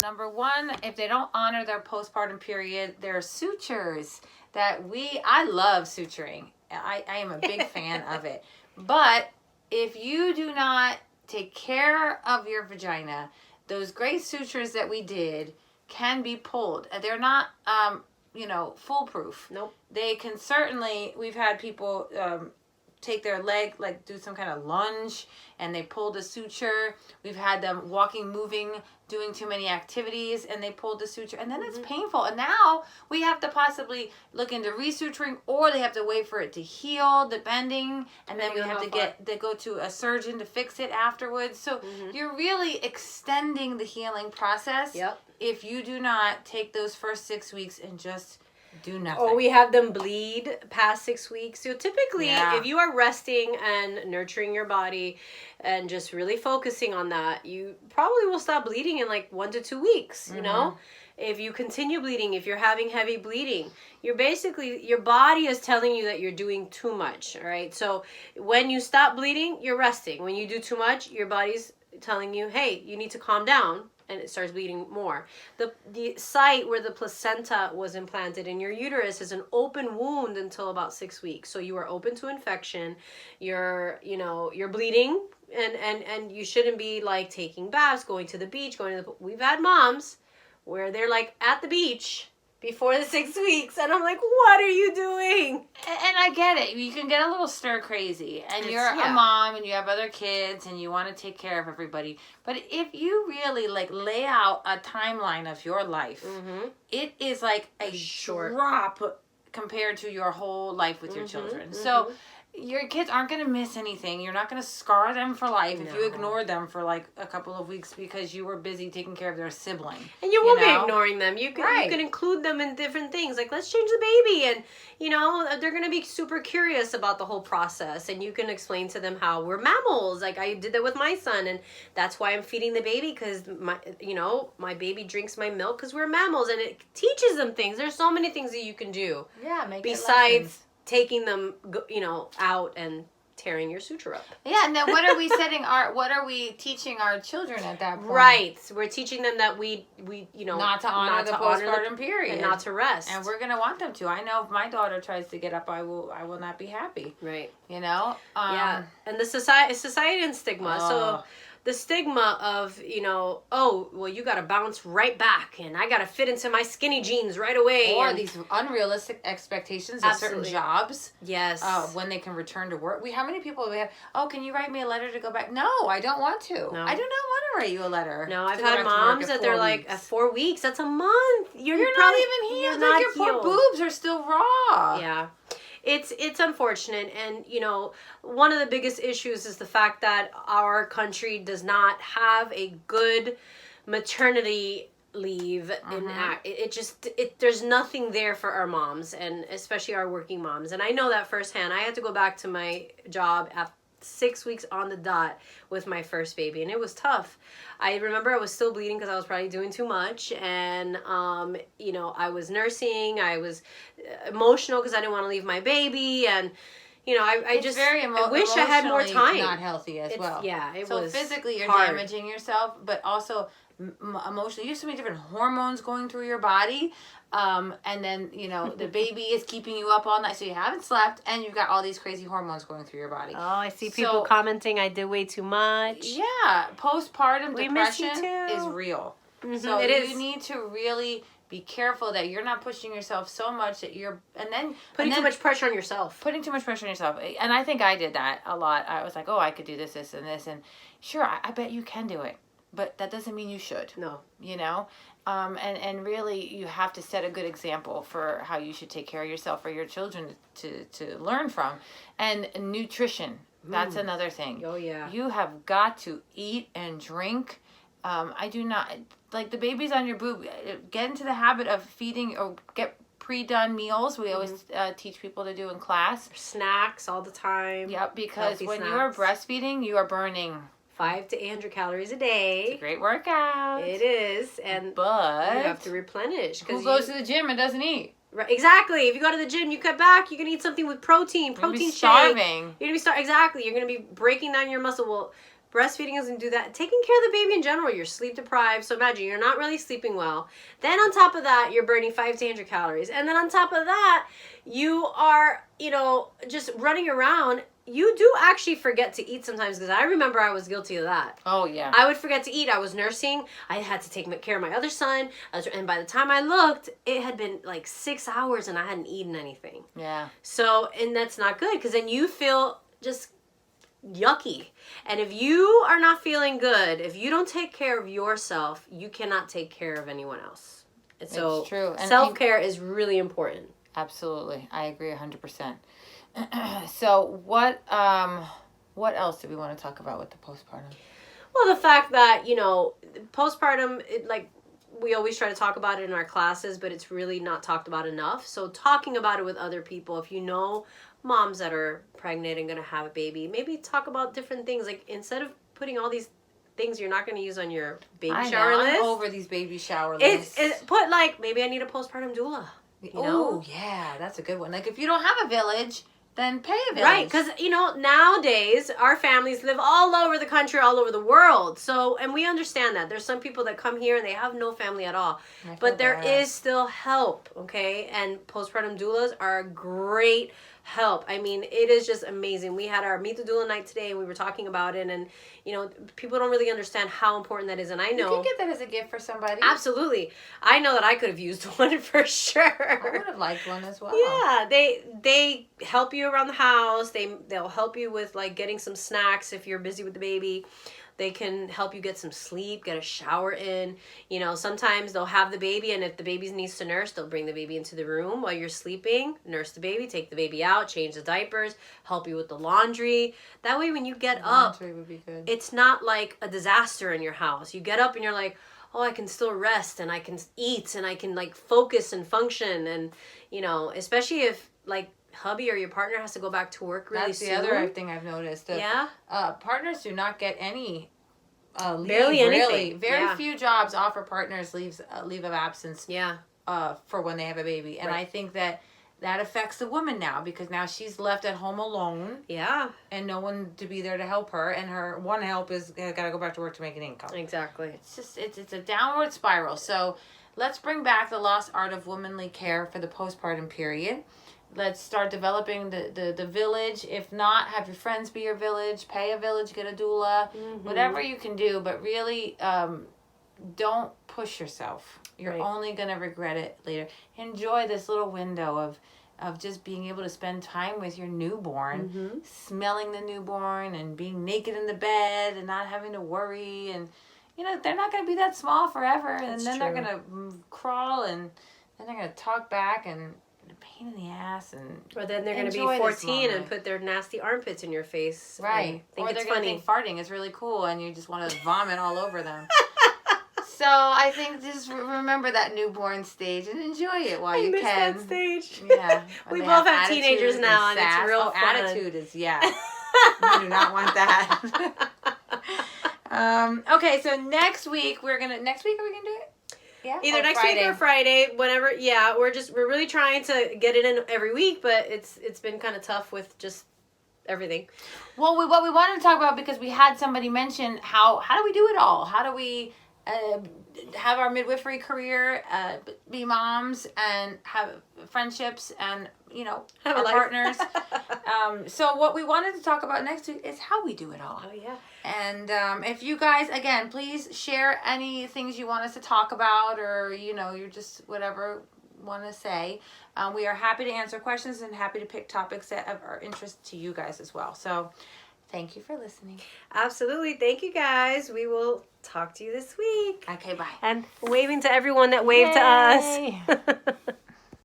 Number one, if they don't honor their postpartum period, there are sutures that I love suturing. I am a big fan of it. But if you do not take care of your vagina, those great sutures that we did can be pulled. They're not, foolproof. Nope. They can certainly, we've had people take their leg, like do some kind of lunge, and they pulled a suture. We've had them walking, moving, doing too many activities, and they pulled the suture, and then it's painful. And now we have to possibly look into resuturing, or they have to wait for it to heal, depending, and then we have to go to a surgeon to fix it afterwards. So you're really extending the healing process. Yep. If you do not take those first 6 weeks and just do nothing. Or we have them bleed past 6 weeks. So typically, if you are resting and nurturing your body and just really focusing on that, you probably will stop bleeding in like 1 to 2 weeks, you know? If you continue bleeding, if you're having heavy bleeding, your body is telling you that you're doing too much, all right? So when you stop bleeding, you're resting. When you do too much, your body's telling you, hey, you need to calm down. And it starts bleeding more. The site where the placenta was implanted in your uterus is an open wound until about 6 weeks. So you are open to infection. You're bleeding, and you shouldn't be like taking baths, going to the beach, we've had moms where they're like at the beach before the 6 weeks, and I'm like, what are you doing? And I get it. You can get a little stir crazy, and you're a mom, and you have other kids, and you want to take care of everybody. But if you really like lay out a timeline of your life, it is like a drop compared to your whole life with your children. So your kids aren't going to miss anything. You're not going to scar them for life if you ignore them for like a couple of weeks because you were busy taking care of their sibling. And you won't be ignoring them. You can include them in different things. Like, let's change the baby. And, they're going to be super curious about the whole process. And you can explain to them how we're mammals. Like, I did that with my son. And that's why I'm feeding the baby, because, my baby drinks my milk because we're mammals. And it teaches them things. There's so many things that you can do. Yeah, besides taking them, out and tearing your suture up. Yeah, and then what are we teaching our children at that point? Right. We're teaching them that we not to honor the postpartum period. And not to rest. And we're going to want them to. I know if my daughter tries to get up, I will not be happy. Right. Yeah. And the society and stigma. So the stigma of, you got to bounce right back, and I got to fit into my skinny jeans right away. Or these unrealistic expectations of certain jobs. Yes. When they can return to work. How many people do we have? Oh, can you write me a letter to go back? No, I don't want to. No. I do not want to write you a letter. No, I've had moms that they're like, at 4 weeks, that's a month. You're not even healed. Like your poor boobs are still raw. Yeah. It's unfortunate, and one of the biggest issues is the fact that our country does not have a good maternity leave. There's nothing there for our moms, and especially our working moms. And I know that firsthand. I had to go back to my job at 6 weeks on the dot with my first baby, and it was tough. I remember I was still bleeding because I was probably doing too much, and I was nursing. I was emotional because I didn't want to leave my baby, and I wish I had more time. Not healthy as well. Yeah, it was. So physically, you're damaging yourself, but also emotionally, you have so many different hormones going through your body. And then, the baby is keeping you up all night, so you haven't slept, and you've got all these crazy hormones going through your body. Oh, I see people commenting I did way too much. Yeah, postpartum depression is real. So you need to really be careful that you're not pushing yourself so much that you're, putting too much pressure on yourself. Putting too much pressure on yourself. And I think I did that a lot. I was like, oh, I could do this, this, and this. And sure, I bet you can do it. But that doesn't mean you should. No. And really you have to set a good example for how you should take care of yourself for your children to learn from. And nutrition, that's another thing. Oh, yeah. You have got to eat and drink. I do not, like the babies on your boob, get into the habit of feeding or get pre-done meals. We always teach people to do in class. Snacks all the time. Yep, because when you are breastfeeding, you are burning 500 to 800 calories a day. It's a great workout. It is, but you have to replenish. Who goes to the gym and doesn't eat? Right, exactly. If you go to the gym, you cut back. You can eat something with protein. Protein shake. Starving. You're gonna be starving. Exactly. You're gonna be breaking down your muscle. Well, breastfeeding doesn't do that. Taking care of the baby in general, you're sleep deprived. So imagine you're not really sleeping well. Then on top of that, you're burning 500 to 800 calories. And then on top of that, you are, just running around. You do actually forget to eat sometimes, because I remember I was guilty of that. Oh, yeah. I would forget to eat. I was nursing. I had to take care of my other son. And by the time I looked, it had been like 6 hours and I hadn't eaten anything. Yeah. So, and that's not good, because then you feel just yucky. And if you are not feeling good, if you don't take care of yourself, you cannot take care of anyone else. And so it's true. And self-care is really important. Absolutely. I agree 100%. So what else do we want to talk about with the postpartum? Well, the fact that, postpartum, we always try to talk about it in our classes, but it's really not talked about enough. So talking about it with other people, if you know moms that are pregnant and going to have a baby, maybe talk about different things. Like, instead of putting all these things you're not going to use on your baby shower list. I'm over these baby shower lists. Put maybe I need a postpartum doula. Oh, yeah, that's a good one. Like, if you don't have a village, then pay a village. Right, because, nowadays, our families live all over the country, all over the world. So, and we understand that. There's some people that come here and they have no family at all. But there is still help, okay? And postpartum doulas are a great help. I mean, it is just amazing. We had our Meet the Doula night today, and we were talking about it, and people don't really understand how important that is. And I know you can get that as a gift for somebody. Absolutely. I know that I could have used one for sure. I would have liked one as well. Yeah, they help you around the house. They'll help you with getting some snacks if you're busy with the baby. They can help you get some sleep, get a shower in. Sometimes they'll have the baby, and if the baby needs to nurse, they'll bring the baby into the room while you're sleeping, nurse the baby, take the baby out, change the diapers, help you with the laundry. That way when you get up, would be good. It's not like a disaster in your house. You get up and you're like, oh, I can still rest, and I can eat, and I can focus and function. And, especially if hubby or your partner has to go back to work really soon. That's the other thing I've noticed. Yeah. Partners do not get any leave. Barely anything. Very few jobs offer partners leave of absence. Yeah. For when they have a baby, and I think that affects the woman now, because now she's left at home alone. Yeah. And no one to be there to help her, and her one help is got to go back to work to make an income. Exactly. It's just it's a downward spiral. So let's bring back the lost art of womanly care for the postpartum period. Let's start developing the village. If not, have your friends be your village. Pay a village, get a doula, whatever you can do. But really, don't push yourself. You're only going to regret it later. Enjoy this little window of just being able to spend time with your newborn, smelling the newborn and being naked in the bed and not having to worry. And, they're not going to be that small forever. And then they're going to crawl, and then they're going to talk back, and pain in the ass, or then they're going to be 14 and put their nasty armpits in your face. Right. Think or it's they're going to think farting is really cool, and you just want to vomit all over them. So I think just remember that newborn stage and enjoy it while you can. That stage. Yeah. We both have teenagers now, and it's real fun. Attitude is, you do not want that. Okay, so next week are we gonna do it? Yeah. Either next week or Friday, whenever. Yeah, we're really trying to get it in every week, but it's been kind of tough with just everything. Well, what we wanted to talk about, because we had somebody mention how do we do it all? How do we have our midwifery career, be moms, and have friendships, and have our partners. So what we wanted to talk about next week is how we do it all. Oh yeah. And if you guys, again, please share any things you want us to talk about, or you're just whatever want to say. We are happy to answer questions and happy to pick topics that are interest to you guys as well. So thank you for listening. Absolutely. Thank you, guys. We will talk to you this week. Okay, bye. And waving to everyone that waved to us.